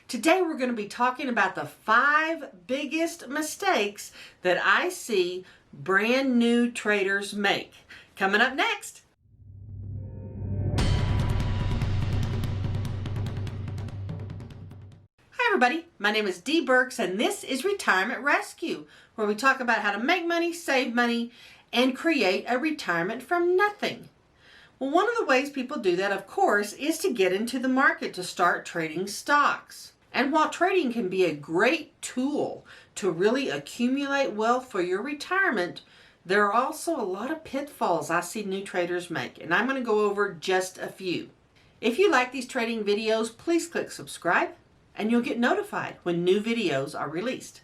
Today we're going to be talking about the 5 biggest mistakes that I see brand new traders make. Coming up next. Hi everybody, my name is Dee Burks and this is Retirement Rescue, where we talk about how to make money, save money, and create a retirement from nothing. Well, one of the ways people do that, of course, is to get into the market to start trading stocks. And while trading can be a great tool to really accumulate wealth for your retirement, there are also a lot of pitfalls I see new traders make, and I'm going to go over just a few. If you like these trading videos, please click subscribe, and you'll get notified when new videos are released.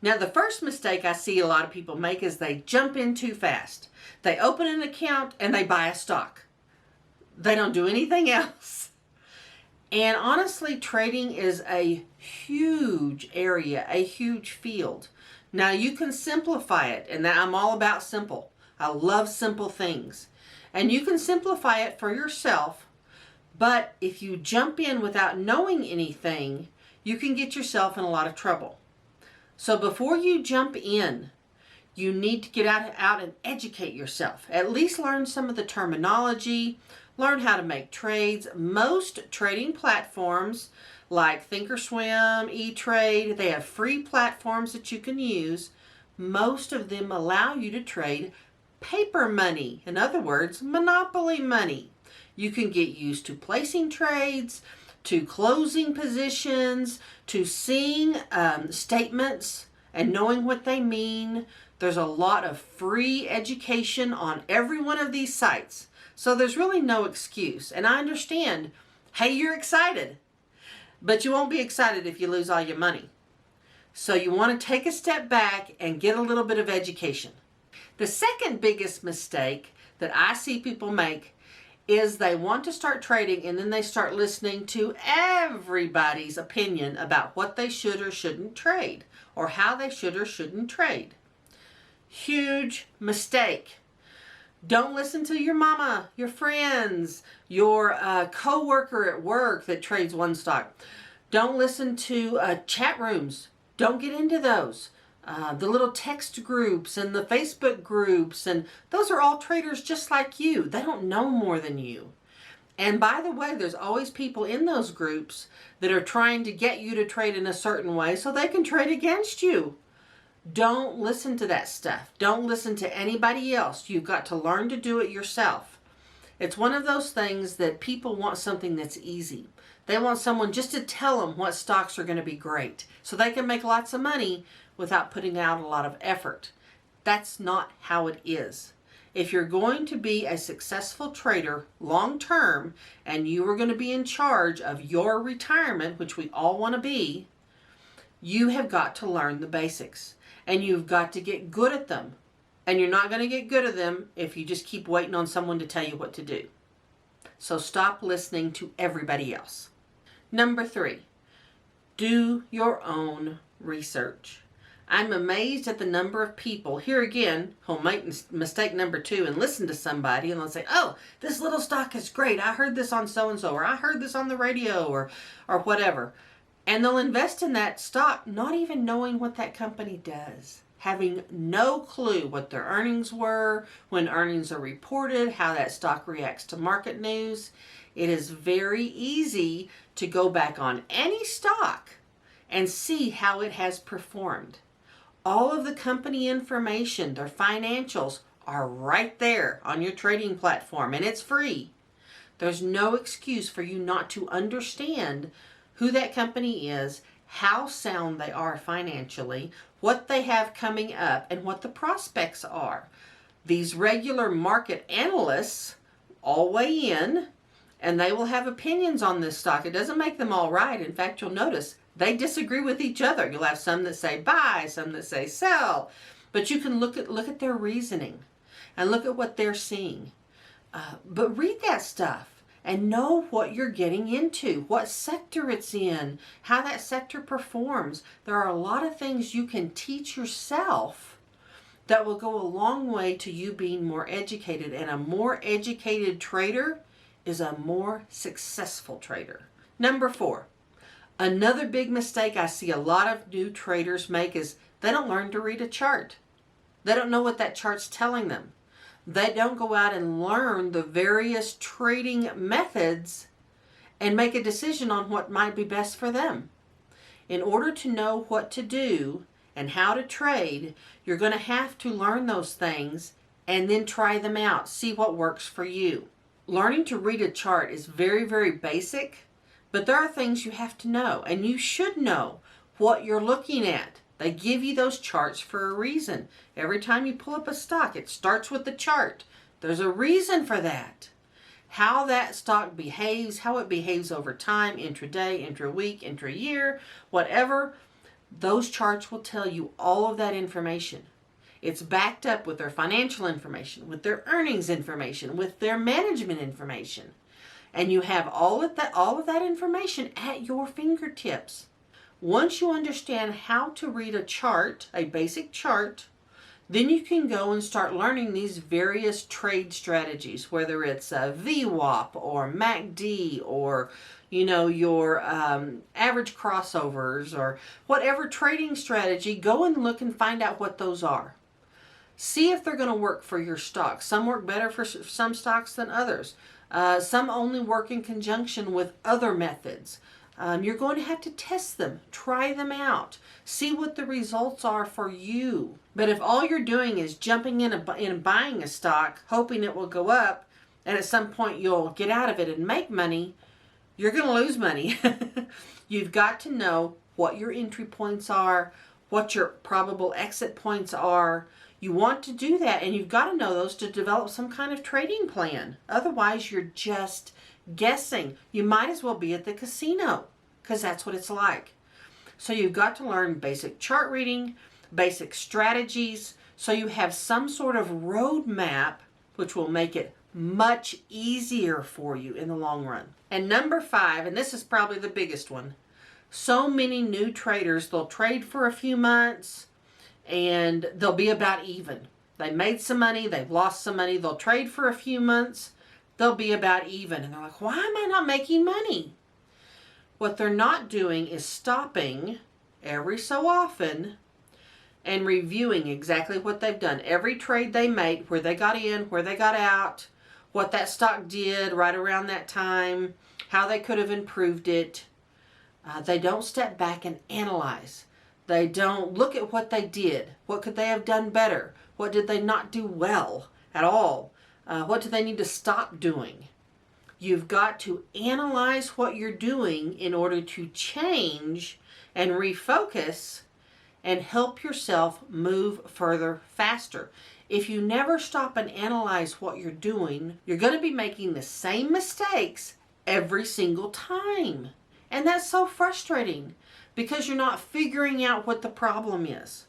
Now, the first mistake I see a lot of people make is they jump in too fast. They open an account and they buy a stock. They don't do anything else. And honestly, trading is a huge area, a huge field. Now, you can simplify it, and I'm all about simple. I love simple things. And you can simplify it for yourself, but if you jump in without knowing anything, you can get yourself in a lot of trouble. So before you jump in, you need to get out and educate yourself. At least learn some of the terminology, learn how to make trades. Most trading platforms like Thinkorswim, E-Trade, they have free platforms that you can use. Most of them allow you to trade paper money. In other words, monopoly money. You can get used to placing trades, to closing positions, to seeing statements and knowing what they mean. There's a lot of free education on every one of these sites. So there's really no excuse. And I understand, hey, you're excited, but you won't be excited if you lose all your money. So you want to take a step back and get a little bit of education. The second biggest mistake that I see people make is they want to start trading and then they start listening to everybody's opinion about what they should or shouldn't trade or how they should or shouldn't trade. Huge mistake. Don't listen to your mama, your friends, your co-worker at work that trades one stock. Don't listen to chat rooms. Don't get into those. The little text groups and the Facebook groups, and those are all traders just like you. They don't know more than you. And by the way, there's always people in those groups that are trying to get you to trade in a certain way so they can trade against you. Don't listen to that stuff. Don't listen to anybody else. You've got to learn to do it yourself. It's one of those things that people want something that's easy. They want someone just to tell them what stocks are going to be great so they can make lots of money without putting out a lot of effort. That's not how it is. If you're going to be a successful trader long term and you are going to be in charge of your retirement, which we all want to be, you have got to learn the basics. And you've got to get good at them. And you're not going to get good at them if you just keep waiting on someone to tell you what to do. So stop listening to everybody else. Number 3, do your own research. I'm amazed at the number of people, here again, who'll make mistake number 2 and listen to somebody and they'll say, oh, this little stock is great. I heard this on so-and-so, or I heard this on the radio, or whatever. And they'll invest in that stock not even knowing what that company does, having no clue what their earnings were, when earnings are reported, how that stock reacts to market news. It is very easy to go back on any stock and see how it has performed. All of the company information, their financials, are right there on your trading platform, and it's free. There's no excuse for you not to understand who that company is, how sound they are financially, what they have coming up, and what the prospects are. These regular market analysts all weigh in, and they will have opinions on this stock. It doesn't make them all right. In fact, you'll notice they disagree with each other. You'll have some that say buy, some that say sell, but you can look at their reasoning and look at what they're seeing. But read that stuff. And know what you're getting into, what sector it's in, how that sector performs. There are a lot of things you can teach yourself that will go a long way to you being more educated. And a more educated trader is a more successful trader. Number 4, Another big mistake I see a lot of new traders make is they don't learn to read a chart. They don't know what that chart's telling them. They don't go out and learn the various trading methods and make a decision on what might be best for them. In order to know what to do and how to trade, you're going to have to learn those things and then try them out. See what works for you. Learning to read a chart is very, very basic, but there are things you have to know, and you should know what you're looking at. They give you those charts for a reason. Every time you pull up a stock, it starts with the chart. There's a reason for that. How that stock behaves, how it behaves over time, intraday, intra-week, intra-year, whatever, those charts will tell you all of that information. It's backed up with their financial information, with their earnings information, with their management information. And you have all of that information at your fingertips. Once you understand how to read a chart, a basic chart, then you can go and start learning these various trade strategies, whether it's a VWAP or MACD or, your average crossovers or whatever trading strategy. Go and look and find out what those are. See if they're going to work for your stock. Some work better for some stocks than others. Some only work in conjunction with other methods. You're going to have to test them, try them out, see what the results are for you. But if all you're doing is jumping in and buying a stock, hoping it will go up, and at some point you'll get out of it and make money, you're going to lose money. You've got to know what your entry points are, what your probable exit points are. You want to do that, and you've got to know those to develop some kind of trading plan. Otherwise, you're just guessing. You might as well be at the casino, because that's what it's like. So you've got to learn basic chart reading, basic strategies, so you have some sort of roadmap which will make it much easier for you in the long run. And number 5, and this is probably the biggest one, so many new traders, they'll trade for a few months and they'll be about even. They made some money, they've lost some money, they'll trade for a few months, they'll be about even. And they're like, why am I not making money? What they're not doing is stopping every so often and reviewing exactly what they've done. Every trade they made, where they got in, where they got out, what that stock did right around that time, how they could have improved it. They don't step back and analyze. They don't look at what they did. What could they have done better? What did they not do well at all? What do they need to stop doing? You've got to analyze what you're doing in order to change and refocus and help yourself move further faster. If you never stop and analyze what you're doing, you're going to be making the same mistakes every single time. And that's so frustrating because you're not figuring out what the problem is.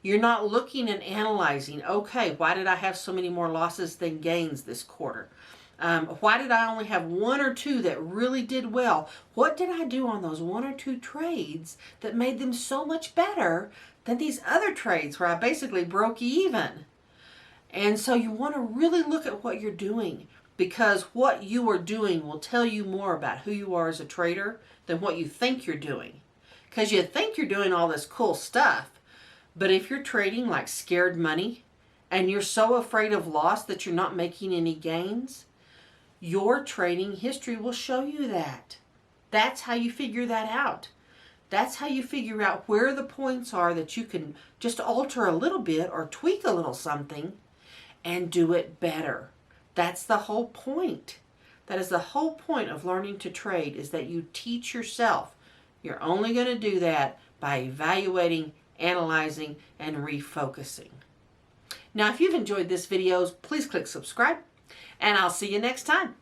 You're not looking and analyzing, okay, why did I have so many more losses than gains this quarter? Why did I only have 1 or 2 that really did well? What did I do on those 1 or 2 trades that made them so much better than these other trades where I basically broke even? And so you want to really look at what you're doing, because what you are doing will tell you more about who you are as a trader than what you think you're doing. Because you think you're doing all this cool stuff, but if you're trading like scared money and you're so afraid of loss that you're not making any gains, your trading history will show you that. That's how you figure that out. That's how you figure out where the points are that you can just alter a little bit or tweak a little something and do it better. That's the whole point. That is the whole point of learning to trade, is that you teach yourself. You're only going to do that by evaluating, analyzing, and refocusing. Now, if you've enjoyed this video, please click subscribe, and I'll see you next time.